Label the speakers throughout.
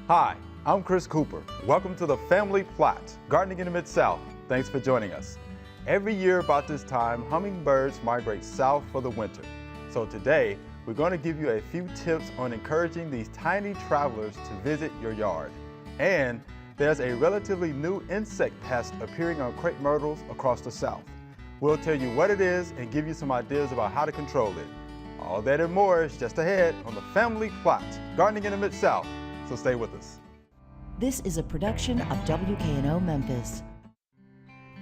Speaker 1: Hi, I'm Chris Cooper. Welcome to the Family Plot, Gardening in the Mid-South. Thanks for joining us. Every year about this time, hummingbirds migrate south for the winter. So today, we're going to give you a few tips on encouraging these tiny travelers to visit your yard. And there's a relatively new insect pest appearing on crepe myrtles across the South. We'll tell you what it is and give you some ideas about how to control it. All that and more is just ahead on the Family Plot, Gardening in the Mid-South. So stay with us.
Speaker 2: This is a production of WKNO Memphis.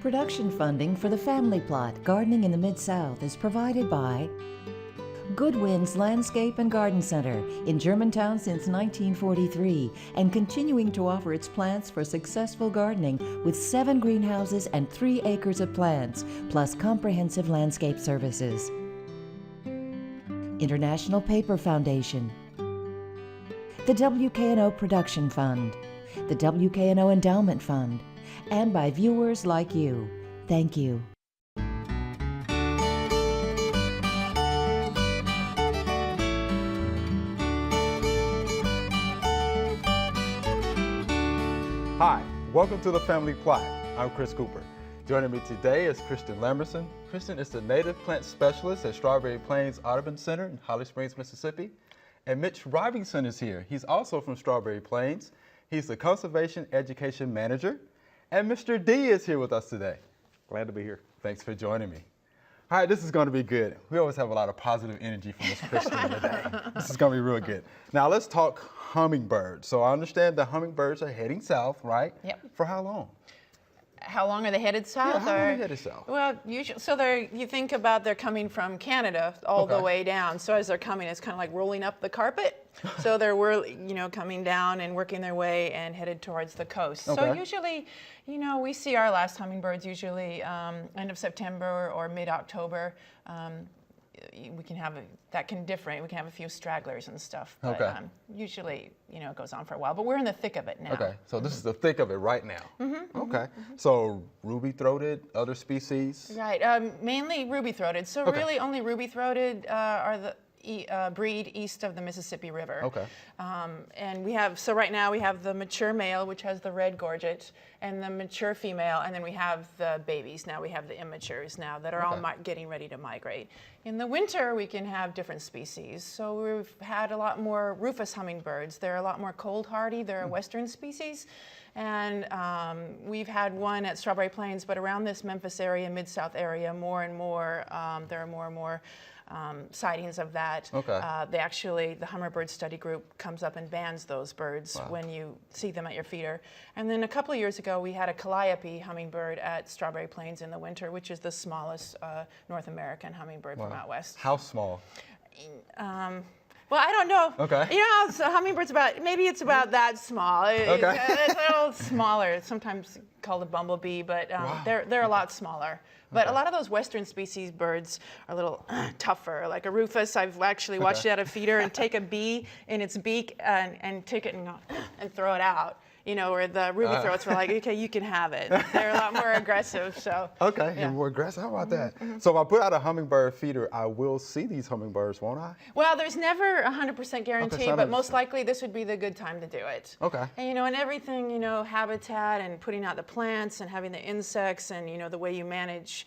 Speaker 2: Production funding for the Family Plot, Gardening in the Mid-South is provided by Goodwin's Landscape and Garden Center in Germantown since 1943 and continuing to offer its plants for successful gardening with 7 greenhouses and 3 acres of plants, plus comprehensive landscape services. International Paper Foundation, the WKNO Production Fund, the WKNO Endowment Fund, and by viewers like you. Thank you.
Speaker 1: Hi, welcome to the Family Plot. I'm Chris Cooper. Joining me today is Kristen Lamberson. Kristen is the native plant specialist at Strawberry Plains Audubon Center in Holly Springs, Mississippi. And Mitch Robinson is here. He's also from Strawberry Plains. He's the Conservation Education Manager. And Mr. D is here with us today.
Speaker 3: Glad to be here.
Speaker 1: Thanks for joining me. All right, this is going to be good. We always have a lot of positive energy from Miss Kristen today. This is going to be real good. Now let's talk hummingbirds. So I understand the hummingbirds are heading south, right?
Speaker 4: Yep.
Speaker 1: For how long?
Speaker 4: How long are they headed south?
Speaker 1: Yeah, how long are they headed south?
Speaker 4: Well, usually, so you think about they're coming from Canada all the way down. So as they're coming, it's kind of like rolling up the carpet. So they're coming down and working their way and headed towards the coast.
Speaker 1: Okay.
Speaker 4: So usually, we see our last hummingbirds usually end of September or mid-October. We can have that can differ. We can have a few stragglers and stuff. But,
Speaker 1: okay.
Speaker 4: Usually, it goes on for a while. But we're in the thick of it now.
Speaker 1: Okay, so this is the thick of it right now. Okay, so ruby-throated, other species?
Speaker 4: Right, mainly ruby-throated. So really only ruby-throated are the breed east of the Mississippi River.
Speaker 1: Okay.
Speaker 4: And right now we have the mature male, which has the red gorget, and the mature female, and then we have the babies. Now we have the immatures now that are all getting ready to migrate. In the winter, we can have different species. So we've had a lot more rufous hummingbirds. They're a lot more cold hardy. They're a western species. And we've had one at Strawberry Plains, but around this Memphis area, Mid-South area, more and more, there are more and more sightings of that.
Speaker 1: Okay.
Speaker 4: The Hummingbird Study Group comes up and bans those birds when you see them at your feeder. And then a couple of years ago, we had a calliope hummingbird at Strawberry Plains in the winter, which is the smallest North American hummingbird from out west.
Speaker 1: How small?
Speaker 4: Well, I don't know.
Speaker 1: Okay.
Speaker 4: So hummingbirds maybe it's about that small. It's a little smaller. It's sometimes called a bumblebee, but they're a lot smaller. But a lot of those western species birds are a little tougher. Like a rufous, I've actually watched it at a feeder and take a bee in its beak and take it and throw it out. Where the ruby throats were like, okay, you can have it. They're a lot more aggressive, so.
Speaker 1: Okay, you're more aggressive. How about that? So if I put out a hummingbird feeder, I will see these hummingbirds, won't I?
Speaker 4: Well, there's never a 100% guarantee, but most likely this would be the good time to do it.
Speaker 1: Okay.
Speaker 4: And and everything, habitat and putting out the plants and having the insects and the way you manage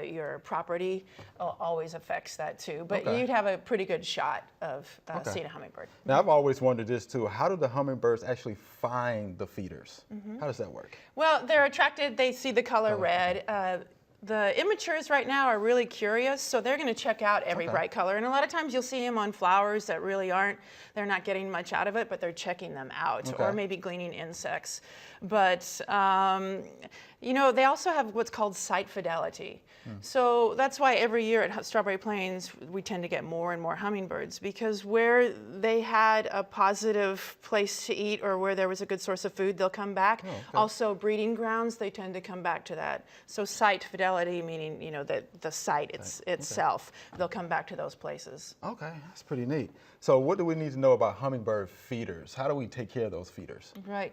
Speaker 4: your property always affects that too. But you'd have a pretty good shot of seeing a hummingbird.
Speaker 1: Now I've always wondered this too. How do the hummingbirds actually find the feeders? How does that work?
Speaker 4: Well, they're attracted. They see the color red. The immatures right now are really curious, so they're going to check out every bright color. And a lot of times you'll see them on flowers that really they're not getting much out of it, but they're checking them out, or maybe gleaning insects. But, they also have what's called site fidelity. So that's why every year at Strawberry Plains, we tend to get more and more hummingbirds, because where they had a positive place to eat or where there was a good source of food, they'll come back. Also, breeding grounds, they tend to come back to that. So site fidelity, meaning, the site itself, they'll come back to those places.
Speaker 1: Okay, that's pretty neat. So what do we need to know about hummingbird feeders? How do we take care of those feeders?
Speaker 4: Right.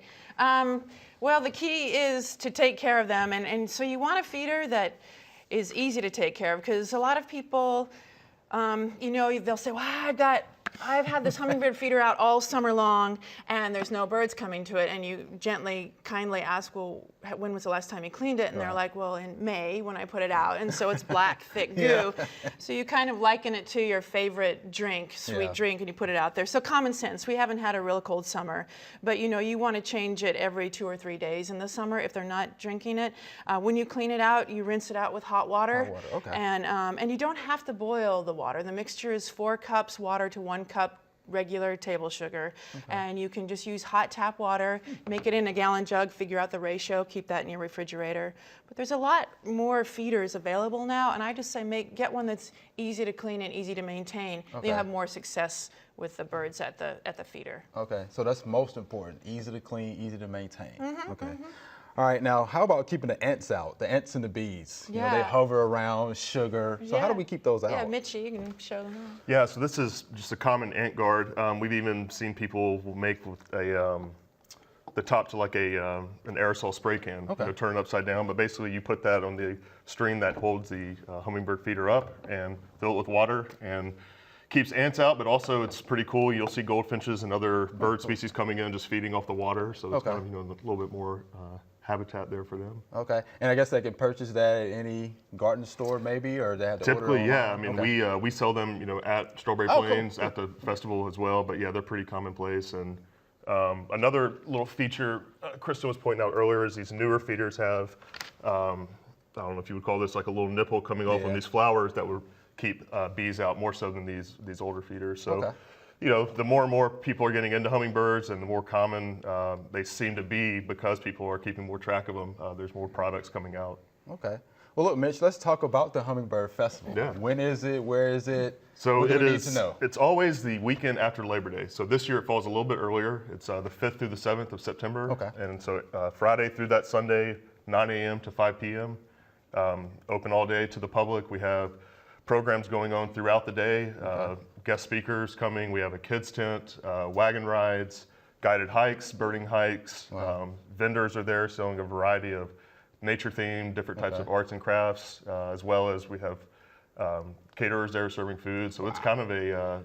Speaker 4: Well, the key is to take care of them. And so you want a feeder that is easy to take care of, because a lot of people, they'll say, well, I've got I've had this hummingbird feeder out all summer long, and there's no birds coming to it. And you gently, kindly ask, well, when was the last time you cleaned it? And they're like, well, in May when I put it out. And so it's black, thick goo. So you kind of liken it to your favorite drink, sweet drink, and you put it out there. So common sense. We haven't had a real cold summer, but you want to change it every 2 or 3 days in the summer if they're not drinking it. When you clean it out, you rinse it out with hot water.
Speaker 1: Hot water, okay.
Speaker 4: And you don't have to boil the water. The mixture is 4 cups water to 1 cup regular table sugar, and you can just use hot tap water, make it in a gallon jug, figure out the ratio, keep that in your refrigerator. But there's a lot more feeders available now, and I just say get one that's easy to clean and easy to maintain. Then you have more success with the birds at the feeder.
Speaker 1: Okay, so that's most important, easy to clean, easy to maintain. Okay. All right, now how about keeping the ants out, the ants and the bees? You know, they hover around, sugar. So how do we keep those out?
Speaker 4: Yeah, Mitchie, you can show them out.
Speaker 3: Yeah, so this is just a common ant guard. We've even seen people make with the top to like an aerosol spray can, turn it upside down. But basically you put that on the string that holds the hummingbird feeder up and fill it with water and keeps ants out, but also it's pretty cool. You'll see goldfinches and other bird species coming in just feeding off the water. So it's kind of, a little bit more habitat there for them.
Speaker 1: Okay, and I guess they can purchase that at any garden store maybe, or they have to order
Speaker 3: Typically, yeah. I
Speaker 1: online?
Speaker 3: mean, we sell them, at Strawberry Plains, at the festival as well. But yeah, they're pretty commonplace. And another little feature Krista was pointing out earlier is these newer feeders have, I don't know if you would call this like a little nipple coming off on these flowers that would keep bees out more so than these older feeders. So. The more and more people are getting into hummingbirds and the more common they seem to be because people are keeping more track of them, there's more products coming out.
Speaker 1: Okay. Well, look, Mitch, let's talk about the Hummingbird Festival.
Speaker 3: Yeah.
Speaker 1: When is it? Where is it?
Speaker 3: So
Speaker 1: what do we need to know?
Speaker 3: It's always the weekend after Labor Day. So this year it falls a little bit earlier. It's the 5th through the 7th of September.
Speaker 1: Okay.
Speaker 3: And so Friday through that Sunday, 9 a.m. to 5 p.m. Open all day to the public. We have programs going on throughout the day. Guest speakers coming. We have a kids tent, wagon rides, guided hikes, birding hikes. Vendors are there selling a variety of nature-themed, different types of arts and crafts, as well as we have caterers there serving food. So it's kind of a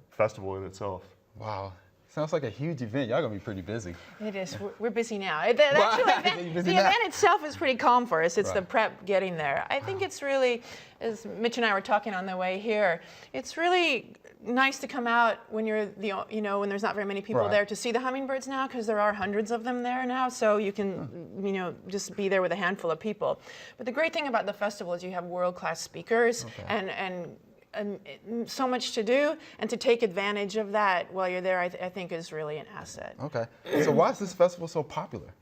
Speaker 3: festival in itself.
Speaker 1: Wow. Sounds like a huge event. Y'all gonna be pretty busy.
Speaker 4: It is. We're busy now. Actually, the event itself is pretty calm for us. It's the prep getting there. I think it's really, as Mitch and I were talking on the way here, it's really nice to come out when you're when there's not very many people there to see the hummingbirds now, because there are hundreds of them there now. So you can just be there with a handful of people. But the great thing about the festival is you have world-class speakers and so much to do, and to take advantage of that while you're there, I think is really an asset.
Speaker 1: Okay. So why is this festival so popular?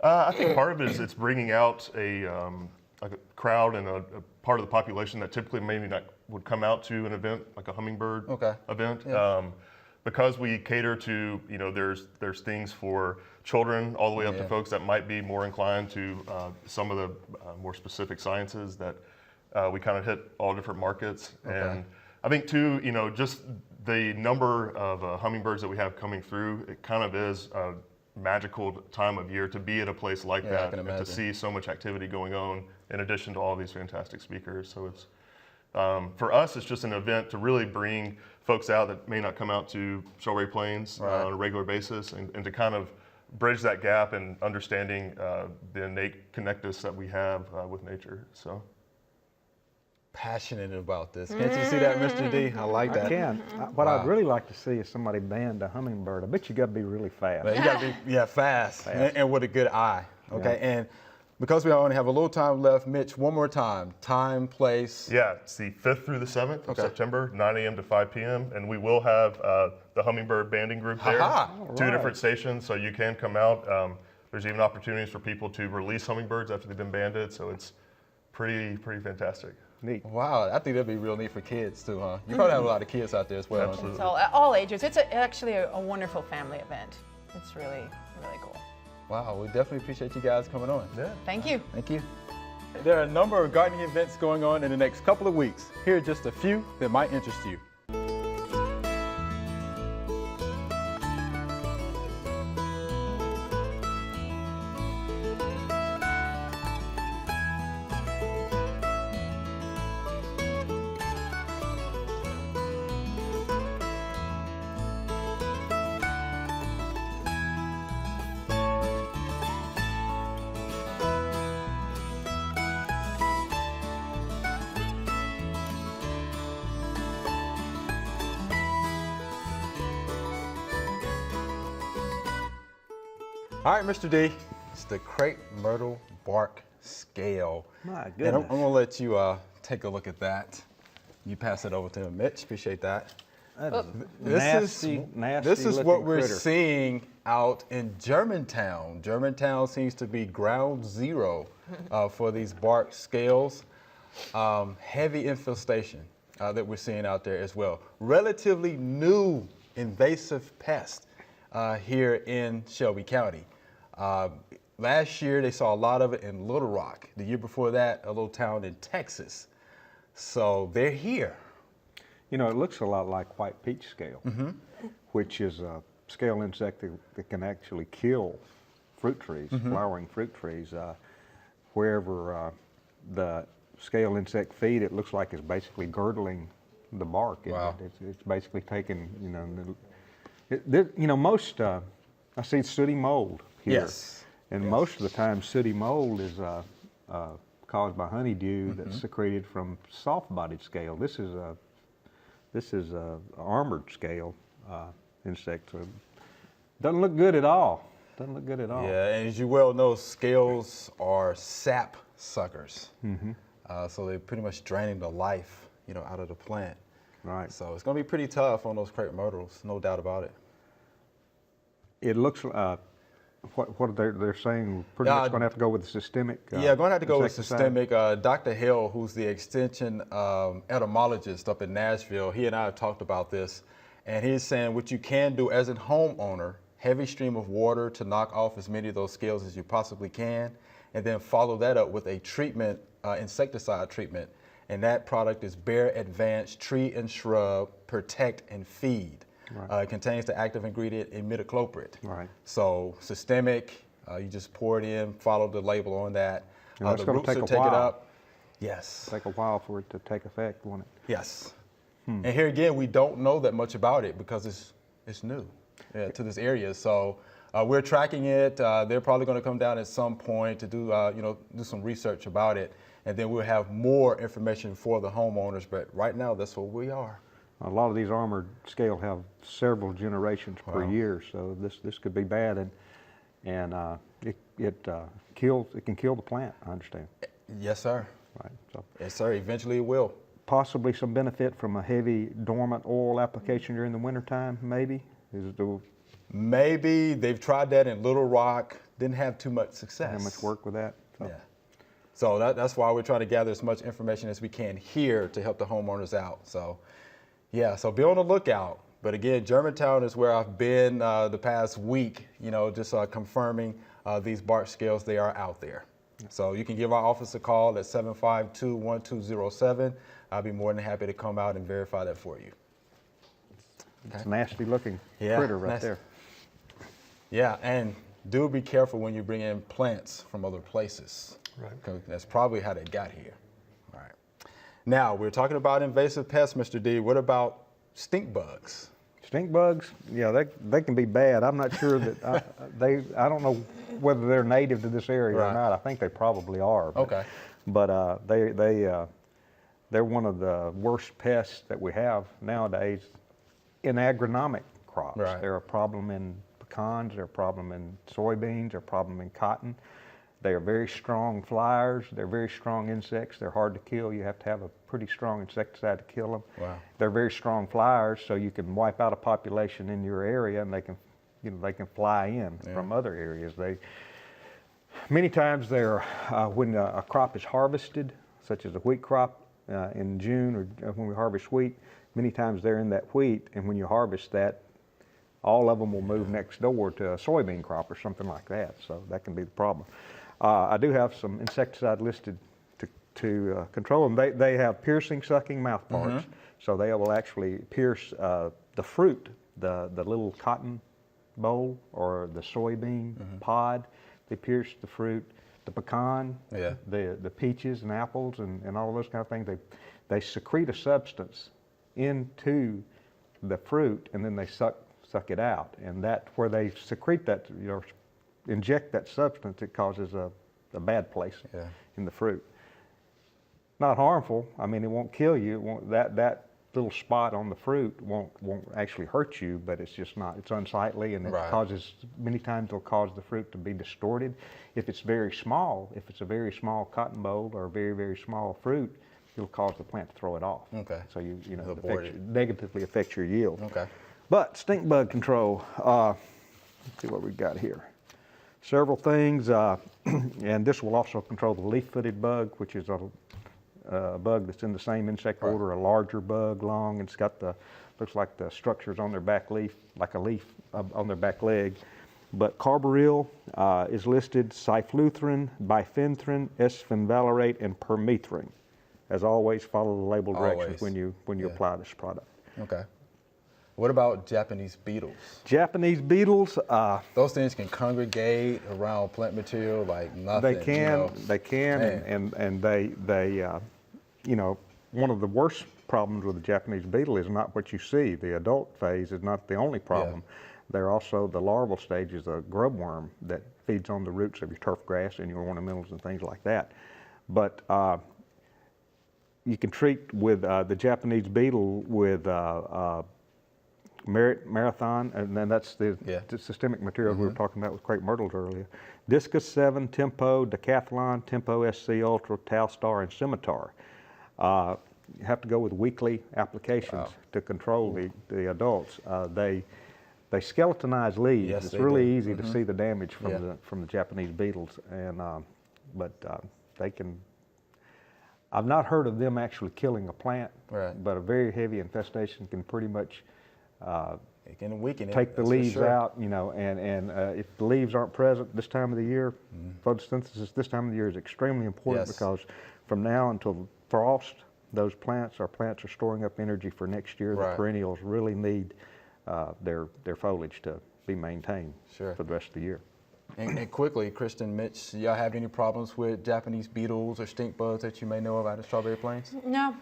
Speaker 3: I think part of it is it's bringing out a crowd and a part of the population that typically maybe not would come out to an event like a hummingbird event. Yeah. Because we cater to, there's things for children all the way up to folks that might be more inclined to some of the more specific sciences that we kind of hit all different markets. And I think too, just the number of hummingbirds that we have coming through, it kind of is a magical time of year to be at a place like that and to see so much activity going on in addition to all these fantastic speakers. So it's, for us, it's just an event to really bring folks out that may not come out to Strawberry Plains on a regular basis, and to kind of bridge that gap in understanding the innate connectedness that we have with nature. So.
Speaker 1: Passionate about this. Can't you see that, Mr. D? I like that.
Speaker 5: I can. What I'd really like to see is somebody band a hummingbird. I bet you got to be really fast.
Speaker 1: But you got to be fast. And with a good eye. Okay, and because we only have a little time left, Mitch, one more time, time, place.
Speaker 3: Yeah, it's the 5th through the 7th of September, 9 a.m. to 5 p.m. And we will have the Hummingbird banding group there. Two different stations, so you can come out. There's even opportunities for people to release hummingbirds after they've been banded, so it's pretty fantastic.
Speaker 5: Neat.
Speaker 1: Wow, I think that'd be real neat for kids too, huh? You probably have a lot of kids out there as well.
Speaker 3: Absolutely.
Speaker 4: So all ages. It's actually a wonderful family event. It's really, really cool.
Speaker 1: Wow, we definitely appreciate you guys coming on.
Speaker 3: Yeah.
Speaker 4: Thank you.
Speaker 1: Thank you. There are a number of gardening events going on in the next couple of weeks. Here are just a few that might interest you. All right, Mr. D, it's the crepe myrtle bark scale.
Speaker 5: My
Speaker 1: And
Speaker 5: goodness.
Speaker 1: I'm gonna let you take a look at that. You pass it over to him, Mitch. Appreciate that.
Speaker 5: That is
Speaker 1: This
Speaker 5: nasty
Speaker 1: is what
Speaker 5: looking
Speaker 1: we're
Speaker 5: critter.
Speaker 1: seeing out in Germantown. Germantown seems to be ground zero for these bark scales. Heavy infestation that we're seeing out there as well. Relatively new invasive pest here in Shelby County. Last year they saw a lot of it in Little Rock. The year before that, a little town in Texas. So they're here.
Speaker 5: You know, it looks a lot like white peach scale, which is a scale insect that can actually kill fruit trees, flowering fruit trees. Wherever the scale insect feed, it looks like it's basically girdling the bark.
Speaker 1: Wow.
Speaker 5: It's basically taking, most, I see sooty mold here.
Speaker 1: Yes.
Speaker 5: And most of the time, sooty mold is caused by honeydew that's secreted from soft-bodied scale. This is a armored scale insect. So doesn't look good at all. Doesn't look good at all.
Speaker 1: Yeah, and as you well know, scales are sap suckers. So they're pretty much draining the life, out of the plant.
Speaker 5: Right.
Speaker 1: So it's going to be pretty tough on those crepe myrtles, no doubt about it.
Speaker 5: It looks. What they're saying, pretty much going to have to go with the systemic.
Speaker 1: Yeah, going to have to go with
Speaker 5: insecticide.
Speaker 1: systemic. Dr. Hill, who's the extension entomologist up in Nashville, he and I have talked about this, and he's saying what you can do as a homeowner, heavy stream of water to knock off as many of those scales as you possibly can, and then follow that up with a treatment, insecticide treatment, and that product is Bayer Advanced Tree and Shrub Protect and Feed.
Speaker 5: Right.
Speaker 1: It contains the active ingredient imidacloprid.
Speaker 5: Right.
Speaker 1: So systemic, you just pour it in, follow the label on that.
Speaker 5: And that's
Speaker 1: The
Speaker 5: gonna
Speaker 1: roots
Speaker 5: take
Speaker 1: will
Speaker 5: a
Speaker 1: take it
Speaker 5: while.
Speaker 1: up. Yes.
Speaker 5: Take a while for it to take effect, won't it?
Speaker 1: Yes. And here again, we don't know that much about it because it's new to this area. So we're tracking it. They're probably going to come down at some point to do do some research about it, and then we'll have more information for the homeowners. But right now, that's where we are.
Speaker 5: A lot of these armored scale have several generations per year, so this could be bad, and it can kill the plant. I understand.
Speaker 1: Yes, sir.
Speaker 5: Right. So
Speaker 1: Yes, sir. Eventually, it will.
Speaker 5: possibly some benefit from a heavy dormant oil application during the wintertime. Maybe
Speaker 1: Maybe they've tried that in Little Rock. Didn't have too much success.
Speaker 5: how much work with that? So,
Speaker 1: Yeah. So that's why we're trying to gather as much information as we can here to help the homeowners out. So, yeah, so be on the lookout. But again, Germantown is where I've been the past week, just confirming these bark scales, they are out there. So you can give our office a call at 752-1207. I'll be more than happy to come out and verify that for you.
Speaker 5: It's a nasty looking
Speaker 1: Yeah,
Speaker 5: critter right
Speaker 1: nasty.
Speaker 5: there.
Speaker 1: Yeah, and do be careful when you bring in plants from other places.
Speaker 3: Right.
Speaker 1: 'Cause that's probably how they got here. All right. Now, we're talking about invasive pests, Mr. D. What about stink bugs?
Speaker 5: Stink bugs, yeah, they can be bad. I'm not sure that I don't know whether they're native to this area
Speaker 1: Right.
Speaker 5: or not. I think they probably are. But,
Speaker 1: Okay.
Speaker 5: But they're one of the worst pests that we have nowadays in agronomic crops.
Speaker 1: Right.
Speaker 5: They're a problem in pecans. They're a problem in soybeans. They're a problem in cotton. They are very strong flyers. They're very strong insects. They're hard to kill. You have to have a pretty strong insecticide to kill them.
Speaker 1: Wow.
Speaker 5: They're very strong flyers, so you can wipe out a population in your area, and they can fly in from other areas. Many times they're when a crop is harvested, such as a wheat crop in June or when we harvest wheat. Many times they're in that wheat, and when you harvest that, all of them will move next door to a soybean crop or something like that. So that can be the problem. I do have some insecticide listed to control them. They have piercing, sucking mouth parts, so they will actually pierce the fruit, the little cotton bowl or the soybean pod. They pierce the fruit, the pecan,
Speaker 1: Yeah.
Speaker 5: the peaches and apples and all those kind of things. They secrete a substance into the fruit, and then they suck it out. And that where they secrete that, inject that substance, it causes a bad place in the fruit. Not harmful. I mean, it won't kill you. It won't, that little spot on the fruit won't actually hurt you, but it's just not, it's unsightly, and it causes, many times it'll cause the fruit to be distorted. If it's very small, if it's a very small cotton boll or a very, very small fruit, it'll cause the plant to throw it off.
Speaker 1: Okay.
Speaker 5: So you know, it negatively affects your yield.
Speaker 1: Okay.
Speaker 5: But stink bug control, let's see what we've got here. Several things, and this will also control the leaf-footed bug, which is a bug that's in the same insect order, a larger bug, long, and it's got the, looks like the structures on their back leaf, like a leaf on their back leg. But carbaryl is listed, cyfluthrin, bifenthrin, S-fenvalerate, and permethrin. As always, follow the label directions when you apply this product.
Speaker 1: Okay. What about Japanese beetles?
Speaker 5: Japanese beetles.
Speaker 1: Those things can congregate around plant material like nothing.
Speaker 5: They can, and they you know, one of the worst problems with the Japanese beetle is not what you see. The adult phase is not the only problem. They're also the larval stages, a grub worm that feeds on the roots of your turf grass and your ornamentals and things like that. But you can treat with the Japanese beetle with Marathon, and then that's the systemic material we were talking about with crepe myrtles earlier. Discus 7, Tempo, Decathlon, Tempo SC Ultra, Talstar, and Scimitar. You have to go with weekly applications to control the adults. They skeletonize leaves.
Speaker 1: Yes,
Speaker 5: it's really easy to see the damage from the Japanese beetles, and but they can. I've not heard of them actually killing a plant, but a very heavy infestation can pretty much
Speaker 1: it can weaken it.
Speaker 5: Take the leaves out, you know, and if the leaves aren't present this time of the year, photosynthesis this time of the year is extremely important because from now until frost, those plants, our plants are storing up energy for next year. The perennials really need their foliage to be maintained for the rest of the year.
Speaker 1: And quickly, Kristen, Mitch, y'all have any problems with Japanese beetles or stink bugs that you may know about in Strawberry Plains?
Speaker 4: No.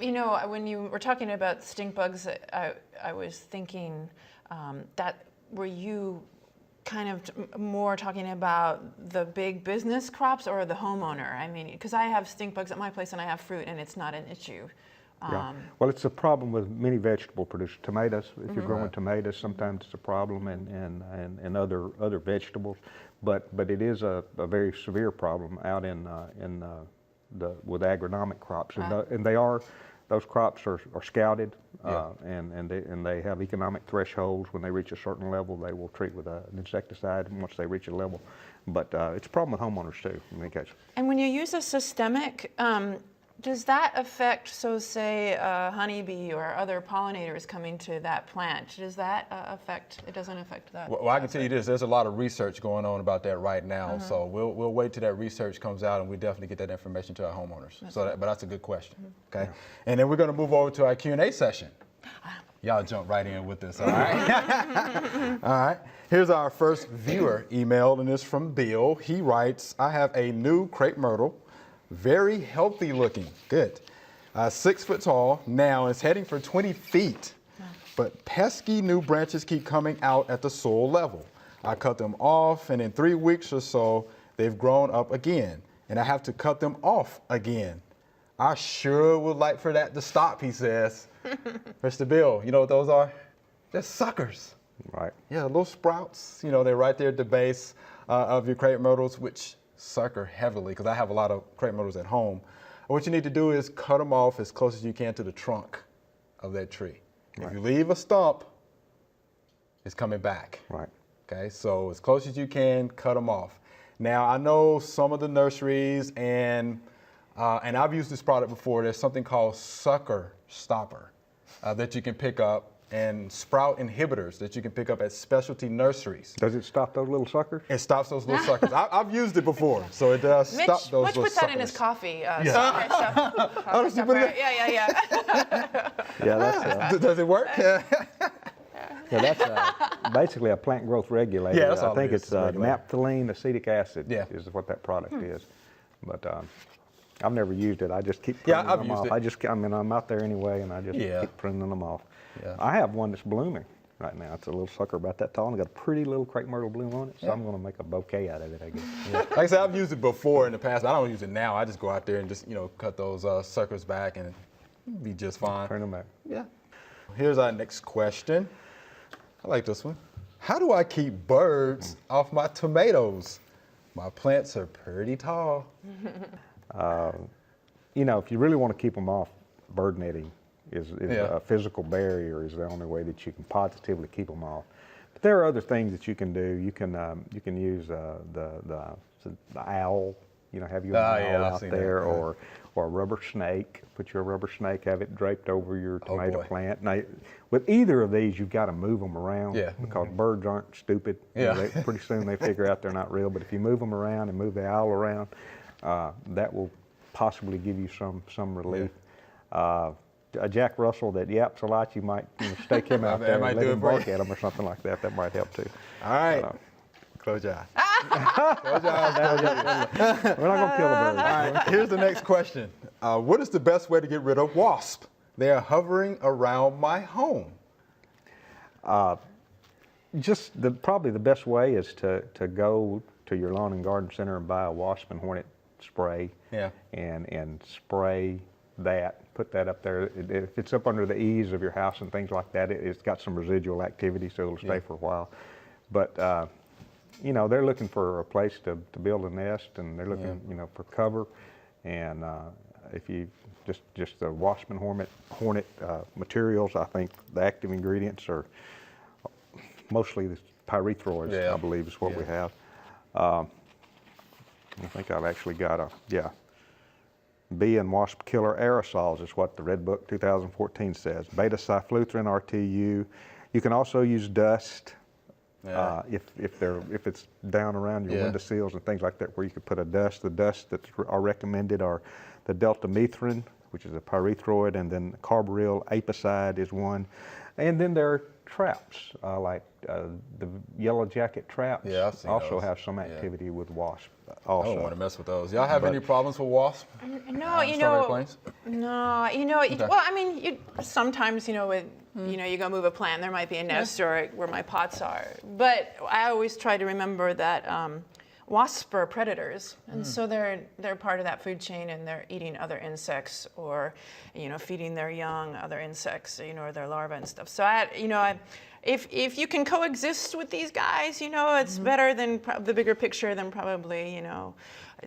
Speaker 4: You know, when you were talking about stink bugs, I was thinking that were you kind of more talking about the big business crops or the homeowner? I mean, because I have stink bugs at my place and I have fruit and it's not an issue.
Speaker 5: Well, it's a problem with many vegetable producers. Tomatoes, if you're growing tomatoes, sometimes it's a problem, and other vegetables. But it is a very severe problem out with agronomic crops, and those crops are scouted, and they have economic thresholds. When they reach a certain level, they will treat with an insecticide once they reach a level. But it's a problem with homeowners too in many cases. And
Speaker 4: when you use a systemic, does that affect, so say, honeybee or other pollinators coming to that plant? Does that affect, it doesn't affect that?
Speaker 1: Well, I can tell you this, there's a lot of research going on about that right now. So we'll wait till that research comes out and we definitely get that information to our homeowners. But that's a good question, okay? And then we're gonna move over to our Q&A session. Y'all jump right in with this, all right? All right, here's our first viewer email, and it's from Bill. He writes, I have a new crepe myrtle, very healthy looking, good. 6 foot tall, now it's heading for 20 feet. But pesky new branches keep coming out at the soil level. I cut them off, and in 3 weeks or so, they've grown up again, and I have to cut them off again. I sure would like for that to stop, he says. Mr. Bill, you know what those are? They're suckers.
Speaker 5: Right.
Speaker 1: Yeah, little sprouts, you know, they're right there at the base of your crepe myrtles, which sucker heavily, because I have a lot of crepe myrtles at home. What you need to do is cut them off as close as you can to the trunk of that tree. If you leave a stump, it's coming back.
Speaker 5: Right.
Speaker 1: Okay, so as close as you can, cut them off. Now, I know some of the nurseries, and I've used this product before, there's something called Sucker Stopper that you can pick up, and sprout inhibitors that you can pick up at specialty nurseries.
Speaker 5: Does it stop those little suckers?
Speaker 1: It stops those little suckers. I've used it before, so it does stop those little suckers.
Speaker 4: Mitch puts that in his coffee.
Speaker 1: Oh, does he put it in?
Speaker 4: Yeah.
Speaker 5: Yeah, that's.
Speaker 1: Does it work?
Speaker 5: Yeah, that's basically a plant growth regulator.
Speaker 1: Yeah, that's all
Speaker 5: I think
Speaker 1: it is.
Speaker 5: it's naphthalene acetic acid
Speaker 1: is
Speaker 5: what that product is. But I've never used it. I just keep
Speaker 1: Yeah,
Speaker 5: pruning
Speaker 1: I've
Speaker 5: them
Speaker 1: used
Speaker 5: off.
Speaker 1: it.
Speaker 5: I mean, I'm out there anyway, and I just keep pruning them off.
Speaker 1: Yeah.
Speaker 5: I have one that's blooming right now. It's a little sucker about that tall and got a pretty little crepe myrtle bloom on it, so I'm going to make a bouquet out of it, I guess.
Speaker 1: Yeah. Like I said, I've used it before in the past, but I don't use it now. I just go out there and just, cut those suckers back and Be just fine.
Speaker 5: Turn them back.
Speaker 1: Yeah. Here's our next question. I like this one. How do I keep birds off my tomatoes? My plants are pretty tall.
Speaker 5: You know, if you really want to keep them off, bird netting is a physical barrier is the only way that you can positively keep them off. But there are other things that you can do. You can use the owl. You know, have your owl out there, or a rubber snake. Put your rubber snake, have it draped over your tomato plant. Now, with either of these, you've got to move them around because birds aren't stupid.
Speaker 1: Yeah.
Speaker 5: Pretty soon they figure out they're not real. But if you move them around and move the owl around, that will possibly give you some relief. A Jack Russell that yaps a lot, you might stake him out there and let him bark at him or something like that. That might help too.
Speaker 1: All right. Close your eyes. Close your eyes.
Speaker 5: We're not going to kill the bird.
Speaker 1: All right, here's the next question. What is the best way to get rid of wasps? They are hovering around my home.
Speaker 5: Probably the best way is to go to your lawn and garden center and buy a wasp and hornet spray.
Speaker 1: Yeah.
Speaker 5: And spray that. Put that up there. If it's up under the eaves of your house and things like that, it's got some residual activity, so it'll stay for a while. But you know, they're looking for a place to build a nest, and they're looking, you know, for cover. And if you just the wasp and hornet materials, I think the active ingredients are mostly the pyrethroids. I believe is what we have. I think I've actually got bee and wasp killer aerosols is what the Red Book 2014 says. Beta-cyfluthrin RTU. You can also use dust. If it's down around your windowsills and things like that, where you could put a dust. The dust that are recommended are the deltamethrin, which is a pyrethroid, and then carbaryl apicide is one. And then there are traps, like the yellow jacket traps.
Speaker 1: Yeah, I've seen
Speaker 5: also
Speaker 1: those.
Speaker 5: have some activity with wasp.
Speaker 1: I don't want to mess with those. Y'all have any problems with wasps?
Speaker 4: No, you know. Well, I mean, sometimes, you know, with you go move a plant, there might be a nest or where my pots are. But I always try to remember that wasps are predators, and so they're part of that food chain, and they're eating other insects, or feeding their young other insects, or their larvae and stuff. So if you can coexist with these guys, it's better than the bigger picture than probably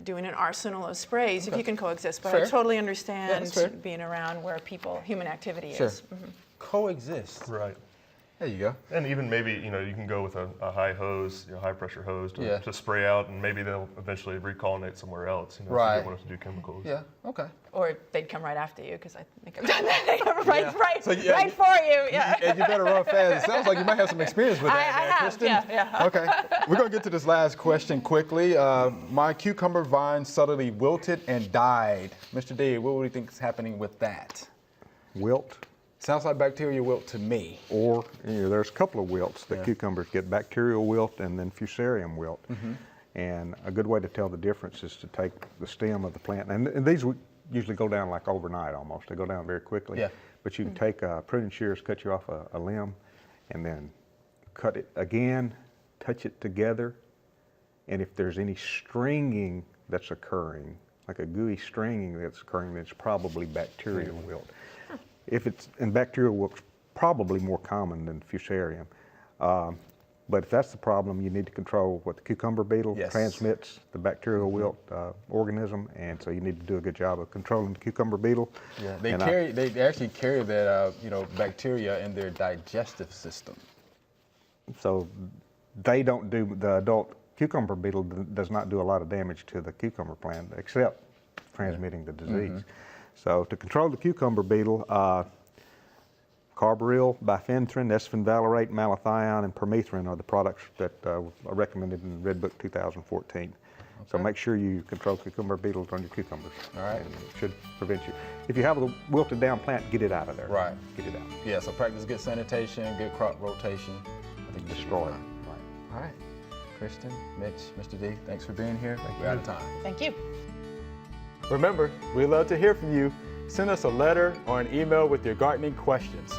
Speaker 4: doing an arsenal of sprays. If you can coexist, but I totally understand being around where human activity is. Mm-hmm.
Speaker 1: Coexist.
Speaker 3: Right.
Speaker 1: There you go.
Speaker 3: And even maybe, you can go with a high hose, high pressure hose to spray out, and maybe they'll eventually recolonate somewhere else. If you don't want to do chemicals.
Speaker 1: Yeah, okay.
Speaker 4: Or they'd come right after you, because I think I've done that. right for you. Yeah.
Speaker 1: And you better run fast. It sounds like you might have some experience with that.
Speaker 4: I have,
Speaker 1: Kristen.
Speaker 4: yeah.
Speaker 1: Okay, we're going to get to this last question quickly. My cucumber vine suddenly wilted and died. Mr. D, what do you think is happening with that?
Speaker 5: Wilt.
Speaker 1: Sounds like bacteria wilt to me.
Speaker 5: Or there's a couple of wilts that cucumbers get: bacterial wilt and then fusarium wilt. Mm-hmm. And a good way to tell the difference is to take the stem of the plant, and these usually go down like overnight almost. They go down very quickly. Yeah. But you can take pruning shears, cut you off a limb, and then cut it again, touch it together, and if there's any stringing that's occurring, like a gooey stringing that's occurring, then it's probably bacterial wilt. If it's, and bacterial wilt's probably more common than fusarium. But if that's the problem, you need to control what the cucumber beetle transmits, the bacterial wilt organism, and so you need to do a good job of controlling the cucumber beetle. Yeah,
Speaker 1: they actually carry that bacteria in their digestive system.
Speaker 5: So they don't do, the adult cucumber beetle does not do a lot of damage to the cucumber plant except transmitting the disease. Mm-hmm. So to control the cucumber beetle, carbaryl, bifenthrin, esfenvalerate, malathion, and permethrin are the products that are recommended in Red Book 2014. Okay. So make sure you control cucumber beetles on your cucumbers. All right. And it should prevent you. If you have a wilted down plant, get it out of there. Right. Get it out.
Speaker 1: Yeah, so practice good sanitation, good crop rotation. I think
Speaker 5: destroy it.
Speaker 1: Right. All right. Kristen, Mitch, Mr. D, thanks for being here. We're out of time.
Speaker 4: Thank you.
Speaker 1: Remember, we'd love to hear from you. Send us a letter or an email with your gardening questions.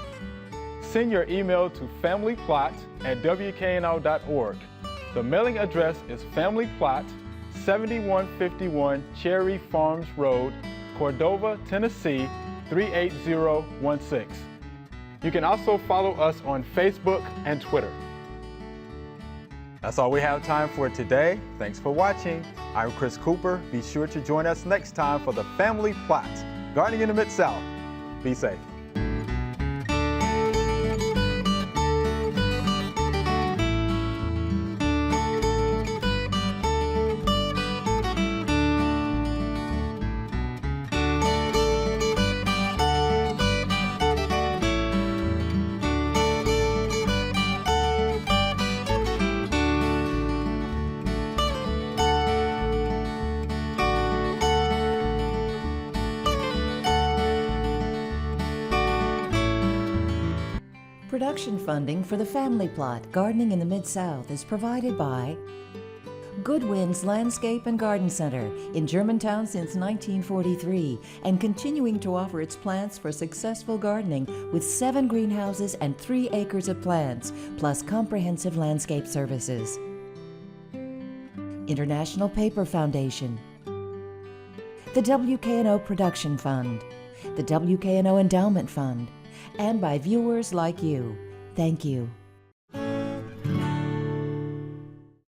Speaker 1: Send your email to familyplot@wkno.org. The mailing address is Family Plot, 7151 Cherry Farms Road, Cordova, Tennessee, 38016. You can also follow us on Facebook and Twitter. That's all we have time for today. Thanks for watching. I'm Chris Cooper. Be sure to join us next time for the Family Plot, Gardening in the Mid-South. Be safe.
Speaker 2: Production funding for the Family Plot, Gardening in the Mid-South is provided by Good Winds Landscape and Garden Center in Germantown since 1943 and continuing to offer its plants for successful gardening with 7 greenhouses and 3 acres of plants, plus comprehensive landscape services. International Paper Foundation, the WKNO Production Fund, the WKNO Endowment Fund, and by viewers like you. Thank you.